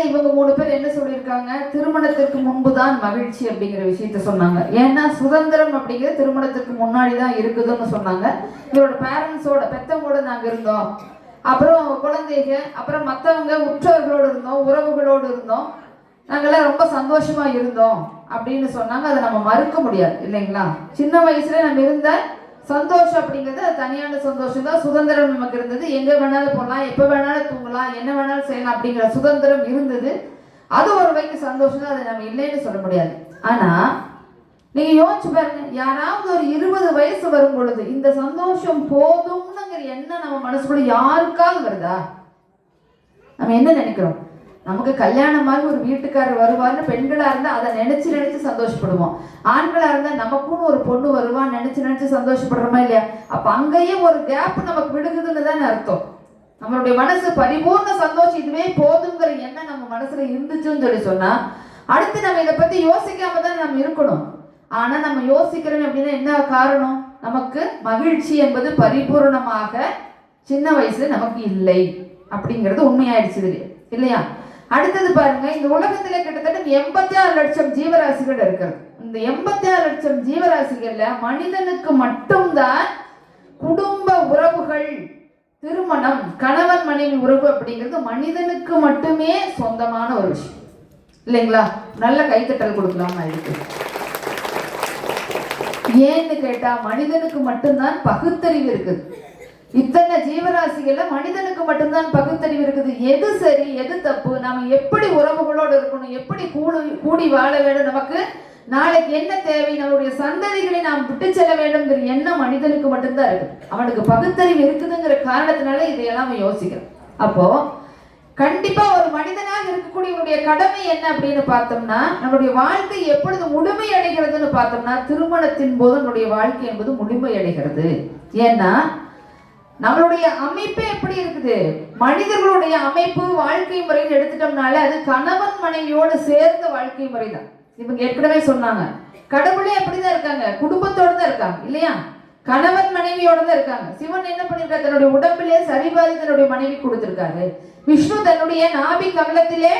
இவங்க 3 பேர் என்ன சொல்லியிருக்காங்க, திருமணத்திற்கு முன்புதான் மகிழ்ச்சி அப்படிங்கிற விஷயத்த சொன்னாங்க. ஏன்னா சுதந்திரம் அப்படிங்கிறது திருமணத்திற்கு முன்னாடி தான் இருக்குதுன்னு சொன்னாங்க. இவரோட பேரண்ட்ஸோட பெத்தவங்களோட நாங்கள் இருந்தோம், அப்புறம் குழந்தைங்க, அப்புறம் மற்றவங்க உற்றவர்களோடு இருந்தோம், உறவுகளோடு இருந்தோம், நாங்கள்லாம் ரொம்ப சந்தோஷமா இருந்தோம் அப்படின்னு சொன்னாங்க. அதை நம்ம மறுக்க முடியாது இல்லைங்களா? சின்ன வயசுல நம்ம இருந்த சந்தோஷம் அப்படிங்கிறது அது தனியான சந்தோஷம் தான். சுதந்திரம் நமக்கு இருந்தது, எங்க வேணாலும் போகலாம், எப்போ வேணாலும் தூங்கலாம், என்ன வேணாலும் செய்யலாம் அப்படிங்கிற சுதந்திரம் இருந்தது. அது ஒரு வகைக்கு சந்தோஷம் தான், அதை நம்ம இல்லைன்னு சொல்ல முடியாது. ஆனா நீங்க யோசிச்சு பாருங்க, யாராவது ஒரு 20 வயசு வரும் பொழுது இந்த சந்தோஷம் போதும்னுங்கிற எண்ணம் நம்ம மனசுக்குள்ள யாருக்காவது வருதா? நம்ம என்ன நினைக்கிறோம்? நமக்கு கல்யாணமாக ஒரு வீட்டுக்காரர் வருவார்னு பெண்களா இருந்தா அதை நினைச்சு நினைச்சு சந்தோஷப்படுவோம். ஆண்களா இருந்தா நமக்குன்னு ஒரு பொண்ணு வருவான்னு நினைச்சு நினைச்சு சந்தோஷப்படுறோமா இல்லையா? அப்ப அங்கேயும் ஒரு கேப் நமக்கு விடுக்குதுன்னு தானே அர்த்தம். நம்மளுடைய மனசு பரிபூர்ண சந்தோஷம் இதுவே போதுங்கிற எண்ணம் நம்ம மனசுல இருந்துச்சுன்னு சொல்லி சொன்னா அடுத்து நம்ம இதை பத்தி யோசிக்காம தான் நம்ம இருக்கணும். ஆனா நம்ம யோசிக்கிறோம் அப்படின்னா என்ன காரணம்? நமக்கு மகிழ்ச்சி என்பது பரிபூர்ணமாக சின்ன வயசுல நமக்கு இல்லை அப்படிங்கிறது உண்மையாயிடுச்சு இல்லையா? அடுத்தது பாருங்க, இந்த உலகத்திலே கிட்டத்தட்ட 86 லட்சம் ஜீவராசிகள் இருக்கிறது. இந்த 86 லட்சம் ஜீவராசிகள்ல மனிதனுக்கு மட்டும்தான் குடும்ப உறவுகள், திருமணம், கணவன் மனைவி உறவு அப்படிங்கிறது மனிதனுக்கு மட்டுமே சொந்தமான ஒரு விஷயம் இல்லைங்களா? நல்ல கைத்தட்டல் கொடுக்கலாமா இருக்கு. ஏன்னு கேட்டா மனிதனுக்கு மட்டும்தான் பகுத்தறிவு இருக்குது. இத்தனை ஜீவராசிகள்ல மனிதனுக்கு மட்டும்தான் பகுத்தறிவு இருக்குது. எது சரி எது தப்பு, நாம எப்படி உறவுகளோடு இருக்கணும், எப்படி கூடி வாழ வேண்டும், நமக்கு நாளைக்கு என்ன தேவை, நம்மளுடைய சந்ததிகளை நாம் விட்டு செல்ல வேண்டும்ங்கிற எண்ணம் மனிதனுக்கு மட்டும்தான் இருக்குது. அவனுக்கு பகுத்தறிவு இருக்குதுங்கிற காரணத்தினால இதையெல்லாம் அவன் யோசிக்கிறான். அப்போ கண்டிப்பா ஒரு மனிதனாக இருக்கக்கூடியவனுடைய கடமை என்ன அப்படின்னு பார்த்தோம்னா, நம்மளுடைய வாழ்க்கை எப்பொழுது முழுமை அடைகிறதுன்னு பார்த்தோம்னா திருமணத்தின் போது நம்முடைய வாழ்க்கை என்பது முழுமை அடைகிறது. ஏன்னா நம்மளுடைய அமைப்பே எப்படி இருக்குது, மனிதர்களுடைய அமைப்பு வாழ்க்கை முறைன்னு எடுத்துட்டோம்னால அது கணவன் மனைவியோடு சேர்ந்த வாழ்க்கை முறை தான். இவங்க ஏற்கனவே சொன்னாங்க, கடவுளே அப்படிதான் இருக்காங்க, குடும்பத்தோட தான் இருக்காங்க இல்லையா? கணவன் மனைவியோட தான் இருக்காங்க. சிவன் என்ன பண்ணிருக்காரு, தன்னுடைய உடம்பிலே சரிபாதி தன்னுடைய மனைவி கொடுத்திருக்காரு. விஷ்ணு தன்னுடைய நாபி கமலத்திலே,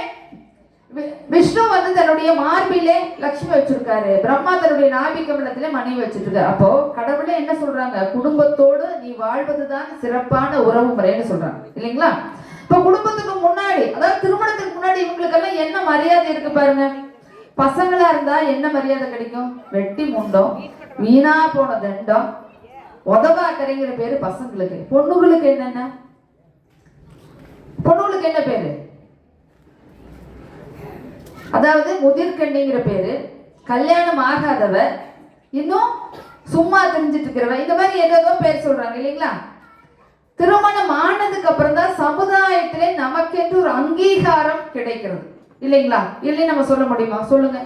விஷ்ணு தன்னுடைய மார்பிலே லட்சுமி வச்சிருக்காரு, பிரம்மா தன்னுடைய நாபி கமலத்திலே மனைவி வச்சிருக்காரு. அப்போ கடவுளே என்ன சொல்றாங்க, குடும்பத்தோடு நீ வாழ்வதுதான் சிறப்பான உறவு முறைன்னு சொல்றாங்க இல்லைங்களா? இப்ப குடும்பத்துக்கு முன்னாடி, அதாவது திருமணத்துக்கு முன்னாடி இவங்களுக்கெல்லாம் என்ன மரியாதை இருக்கு பாருங்க. பசங்களா இருந்தா என்ன மரியாதை கிடைக்கும்? வெட்டி முண்டம், வீணா போன தண்டம், உதவாக்கரைங்கிற பேரு பசங்களுக்கு. பொண்ணுகளுக்கு என்னென்ன, பொண்ணுகளுக்கு என்ன பேரு? அதாவது முதிர்கண்ணிங்கிற பேரு, கல்யாணம் ஆகாதவ, இன்னும் சும்மா தெரிஞ்சிட்டு இருக்கிறவ, இந்த மாதிரி ஏதோ பேர் சொல்றாங்க இல்லைங்களா? திருமணம் ஆனதுக்கு அப்புறம் தான் சமுதாயத்திலே நமக்கென்று ஒரு அங்கீகாரம் கிடைக்கிறது இல்லைங்களா? இல்லைன்னு நம்ம சொல்ல முடியுமா? சொல்லுங்க.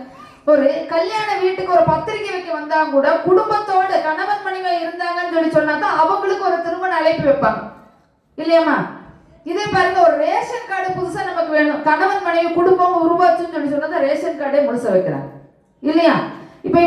ஒரு கல்யாண வீட்டுக்கு ஒரு பத்திரிகை வைக்க வந்தா கூட குடும்பத்தோடு கணவன் மனைவியா இருந்தாங்கன்னு சொல்லி சொன்னாதான் அவங்களுக்கு ஒரு திருமண அழைப்பு வைப்பாங்க இல்லையாமா? இதே பாருங்க, ஒரு ரேஷன் கார்டு புதுசா நமக்கு வேணும், கணவன் மனைவி குடும்பம் உருவாச்சுன்னு சொல்லி சொன்னா ரேஷன் கார்டே முழுச வைக்கிறாங்க இல்லையா? இப்ப